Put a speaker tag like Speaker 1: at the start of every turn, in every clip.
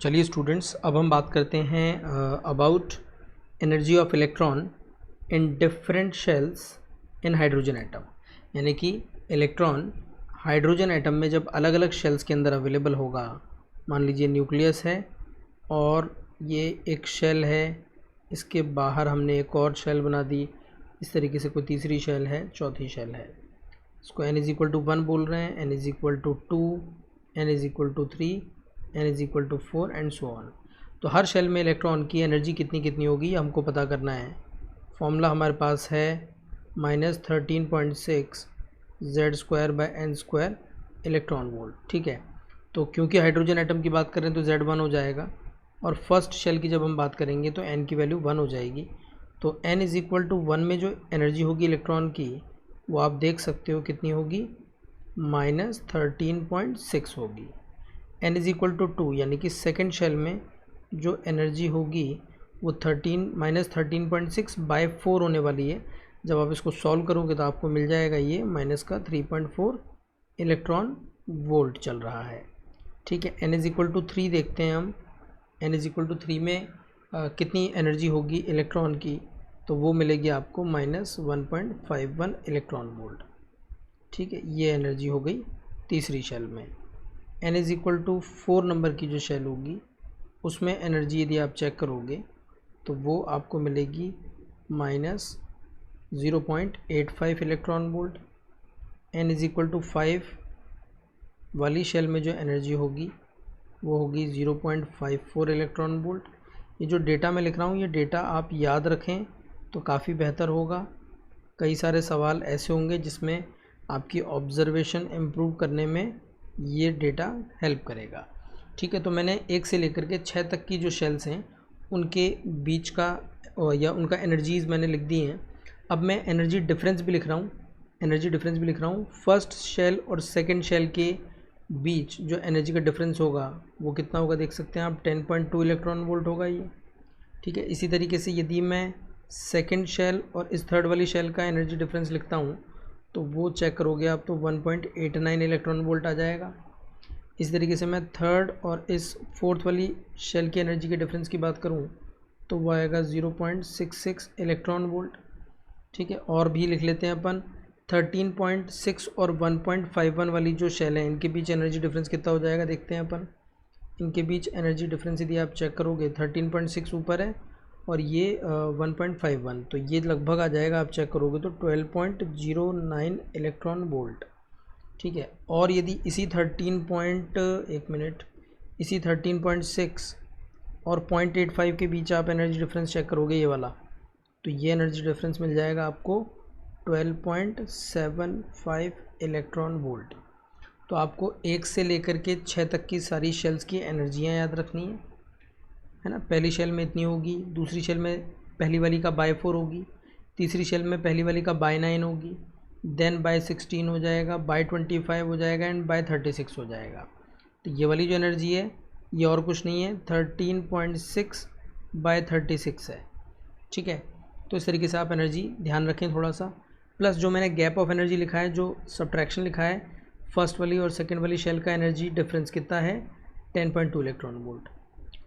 Speaker 1: चलिए स्टूडेंट्स, अब हम बात करते हैं about energy of electron in different shells in hydrogen atom. यानी कि इलेक्ट्रॉन हाइड्रोजन एटम में जब अलग अलग शेल्स के अंदर अवेलेबल होगा, मान लीजिए न्यूक्लियस है और ये एक शेल है, इसके बाहर हमने एक और शेल बना दी, इस तरीके से कोई तीसरी शेल है, चौथी शेल है, इसको n इज इक्वल टू 1 बोल रहे हैं, n is equal to 2, n is equal to 3, n is equal to 4 and so on. तो हर शेल में इलेक्ट्रॉन की एनर्जी कितनी कितनी होगी हमको पता करना है। फॉर्मूला हमारे पास है -13.6 Z² इलेक्ट्रॉन वोल्ट। ठीक है, तो क्योंकि हाइड्रोजन एटम की बात करें तो Z1 हो जाएगा, और फर्स्ट शेल की जब हम बात करेंगे तो n की वैल्यू 1 हो जाएगी। तो n इज इक्वल टू 1 में जो एनर्जी होगी इलेक्ट्रॉन की वो आप देख सकते हो कितनी होगी, -13.6 होगी। n इज इक्वल टू 2 यानी कि सेकेंड शेल में जो एनर्जी होगी वो -13.6/4 होने वाली है। जब आप इसको सॉल्व करोगे तो आपको मिल जाएगा ये -3.4 इलेक्ट्रॉन वोल्ट चल रहा है। ठीक है, n इज इक्वल टू 3 देखते हैं हम। n इज इक्वल टू 3 में कितनी एनर्जी होगी इलेक्ट्रॉन की, तो वो मिलेगी आपको -1.51 इलेक्ट्रॉन वोल्ट। ठीक है, ये एनर्जी हो गई तीसरी शेल में। n is equal to 4 number की जो शेल होगी उसमें एनर्जी यदि आप चेक करोगे तो वो आपको मिलेगी -0.85 electron volt. n is equal to 5 वाली शेल में जो एनर्जी होगी वो होगी 0.54 इलेक्ट्रॉन वोल्ट। ये जो डेटा मैं लिख रहा हूँ ये डेटा आप याद रखें तो काफ़ी बेहतर होगा। कई सारे सवाल ऐसे होंगे जिसमें आपकी ऑब्जर्वेशन इम्प्रूव करने में ये डेटा हेल्प करेगा। ठीक है, तो मैंने 1 से लेकर के 6 तक की जो शेल्स हैं उनके बीच का या उनका एनर्जीज़ मैंने लिख दी हैं। अब मैं एनर्जी डिफरेंस भी लिख रहा हूँ, फर्स्ट शेल और सेकंड शेल के बीच जो एनर्जी का डिफरेंस होगा वो कितना होगा देख सकते हैं आप, 10.2 इलेक्ट्रॉन वोल्ट होगा ये। ठीक है, इसी तरीके से यदि मैं सेकंड शेल और इस थर्ड वाली शेल का एनर्जी डिफरेंस लिखता हूँ तो वो चेक करोगे आप तो 1.89 इलेक्ट्रॉन वोल्ट आ जाएगा। इस तरीके से मैं थर्ड और इस फोर्थ वाली शेल की एनर्जी के डिफरेंस की बात करूं तो वो आएगा 0.66 इलेक्ट्रॉन वोल्ट। ठीक है, और भी लिख लेते हैं अपन। 13.6 और 1.51 वाली जो शेल है इनके बीच एनर्जी डिफरेंस कितना हो जाएगा देखते हैं अपन। इनके बीच एनर्जी डिफरेंस यदि आप चेक करोगे 13.6 ऊपर है और ये 1.51, तो ये लगभग आ जाएगा, आप चेक करोगे तो 12.09 इलेक्ट्रॉन वोल्ट। ठीक है, और यदि इसी 13.6 और 0.85 के बीच आप एनर्जी डिफरेंस चेक करोगे ये वाला, तो ये एनर्जी डिफरेंस मिल जाएगा आपको 12.75 इलेक्ट्रॉन वोल्ट। तो आपको 1 से लेकर के 6 तक की सारी शेल्स की एनर्जियाँ याद रखनी है ना। पहली शेल में इतनी होगी, दूसरी शेल में पहली वाली का बाय 4 होगी, तीसरी शेल में पहली वाली का बाय 9 होगी, देन बाय 16 हो जाएगा, बाय 25 हो जाएगा एंड बाय 36 हो जाएगा। तो ये वाली जो एनर्जी है ये और कुछ नहीं है, 13.6/36 है। ठीक है, तो इस तरीके से आप एनर्जी ध्यान रखें थोड़ा सा। प्लस जो मैंने गैप ऑफ एनर्जी लिखा है, जो सब्ट्रैक्शन लिखा है, फर्स्ट वाली और सेकेंड वाली शेल का एनर्जी डिफरेंस कितना है, 10.2 इलेक्ट्रॉन वोल्ट।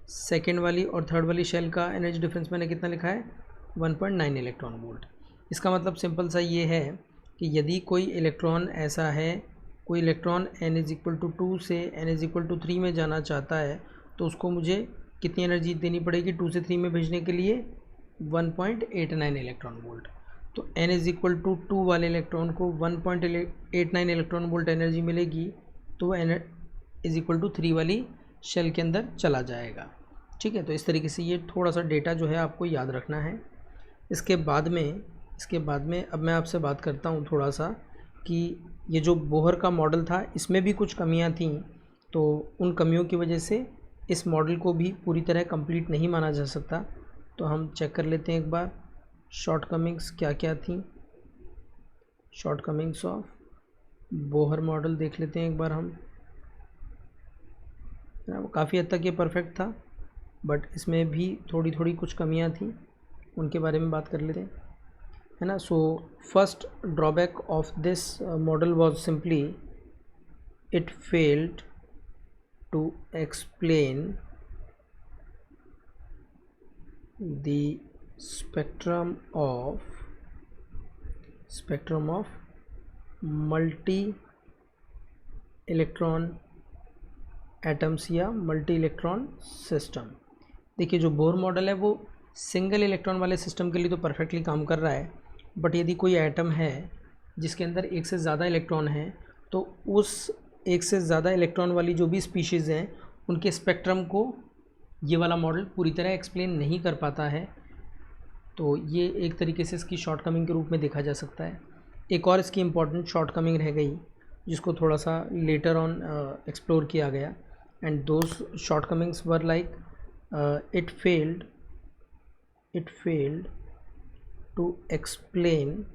Speaker 1: सेकेंड वाली और थर्ड वाली शेल का एनर्जी डिफरेंस मैंने कितना लिखा है, 1.9 इलेक्ट्रॉन वोल्ट। इसका मतलब सिंपल सा ये है कि यदि कोई इलेक्ट्रॉन ऐसा है, कोई electron n is equal to 2 से n इज इक्वल टू 3 में जाना चाहता है तो उसको मुझे कितनी एनर्जी देनी पड़ेगी 2 से 3 में भेजने के लिए, 1.89 इलेक्ट्रॉन वोल्ट। तो n इज इक्वल टू 2 वाले इलेक्ट्रॉन को 1.89 इलेक्ट्रॉन वोल्ट एनर्जी मिलेगी, तो वो n इज इक्वल टू 3 वाली शेल के अंदर चला जाएगा। ठीक है, तो इस तरीके से ये थोड़ा सा डेटा जो है आपको याद रखना है। इसके बाद में अब मैं आपसे बात करता हूँ थोड़ा सा कि ये जो बोहर का मॉडल था इसमें भी कुछ कमियां थीं, तो उन कमियों की वजह से इस मॉडल को भी पूरी तरह कंप्लीट नहीं माना जा सकता। तो हम चेक कर लेते हैं एक बार शॉर्टकमिंग्स क्या क्या थी। शॉर्टकमिंग्स ऑफ बोहर मॉडल देख लेते हैं एक बार हम। काफ़ी हद तक ये परफेक्ट था बट इसमें भी थोड़ी थोड़ी कुछ कमियां थी, उनके बारे में बात कर लेते हैं, है ना। So first drawback of this model was simply it failed to explain the spectrum of multi electron atoms या मल्टी इलेक्ट्रॉन सिस्टम। देखिए जो बोर मॉडल है वो सिंगल इलेक्ट्रॉन वाले सिस्टम के लिए तो परफेक्टली काम कर रहा है, बट यदि कोई एटम है जिसके अंदर एक से ज़्यादा इलेक्ट्रॉन है तो उस एक से ज़्यादा इलेक्ट्रॉन वाली जो भी स्पीशीज़ हैं उनके स्पेक्ट्रम को ये वाला मॉडल पूरी तरह एक्सप्लेन नहीं कर पाता है। तो ये एक तरीके से इसकी शॉर्टकमिंग के रूप में देखा जा सकता है। एक और इसकी इम्पॉर्टेंट शॉर्टकमिंग रह गई जिसको थोड़ा सा लेटर ऑन एक्सप्लोर किया गया, and those shortcomings were like it failed to explain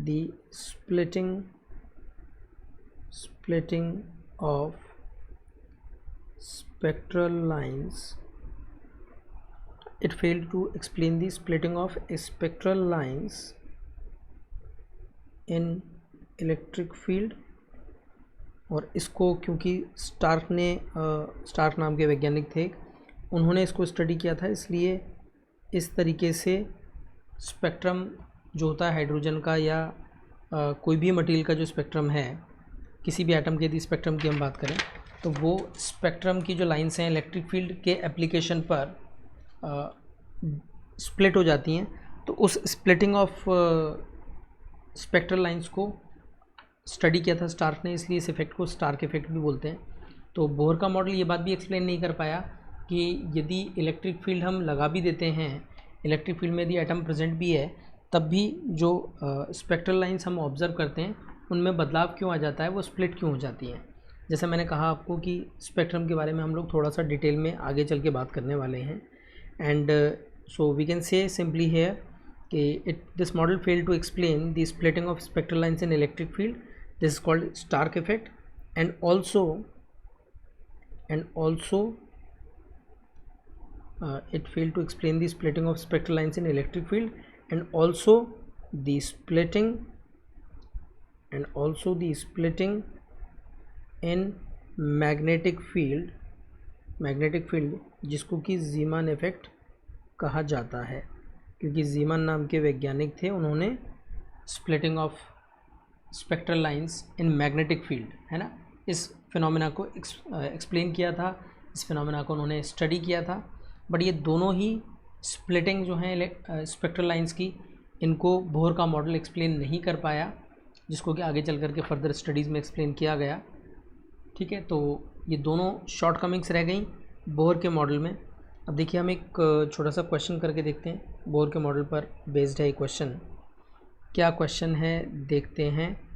Speaker 1: the splitting of spectral lines. It failed to explain the splitting of spectral lines in electric field। और इसको क्योंकि स्टार्क नाम के वैज्ञानिक थे, उन्होंने इसको स्टडी किया था, इसलिए इस तरीके से स्पेक्ट्रम जो होता है हाइड्रोजन का या कोई भी मटेरियल का जो स्पेक्ट्रम है, किसी भी एटम के यदि स्पेक्ट्रम की हम बात करें तो वो स्पेक्ट्रम की जो लाइंस हैं इलेक्ट्रिक फील्ड के एप्लीकेशन पर स्प्लिट हो जाती हैं। तो उस स्प्लिटिंग ऑफ स्पेक्ट्रल लाइंस को स्टडी किया था स्टार्क ने, इसलिए इस इफेक्ट को स्टार्क इफेक्ट भी बोलते हैं। तो बोर का मॉडल ये बात भी एक्सप्लेन नहीं कर पाया कि यदि इलेक्ट्रिक फील्ड हम लगा भी देते हैं, इलेक्ट्रिक फील्ड में यदि एटम प्रेजेंट भी है, तब भी जो स्पेक्ट्रल लाइंस हम ऑब्ज़र्व करते हैं उनमें बदलाव क्यों आ जाता है, वो स्प्लिट क्यों हो जाती हैं। जैसे मैंने कहा आपको कि स्पेक्ट्रम के बारे में हम लोग थोड़ा सा डिटेल में आगे चल के बात करने वाले हैं। And so we can say simply here कि this model fail to explain the splitting of spectral lines in electric field, this is called Stark effect. And also it failed to explain the splitting of spectral lines in electric field, and also the splitting in magnetic field जिसको कि ज़ीमान effect कहा जाता है, क्योंकि ज़ीमान नाम के वैज्ञानिक थे, उन्होंने splitting of spectral lines in magnetic field, है ना, इस फिनोमेना को एक्सप्लेन किया था, इस फिनोमेना को उन्होंने स्टडी किया था। बट ये दोनों ही स्प्लिटिंग जो हैं स्पेक्ट्रल लाइंस की, इनको बोर का मॉडल एक्सप्लेन नहीं कर पाया, जिसको कि आगे चल कर के फर्दर स्टडीज़ में एक्सप्लेन किया गया। ठीक है, तो ये दोनों शॉर्टकमिंग्स रह गई बोर के मॉडल में। अब देखिए हम एक छोटा सा क्वेश्चन करके देखते हैं, बोर के मॉडल पर बेस्ड है ये क्वेश्चन। क्या क्वेश्चन है देखते हैं।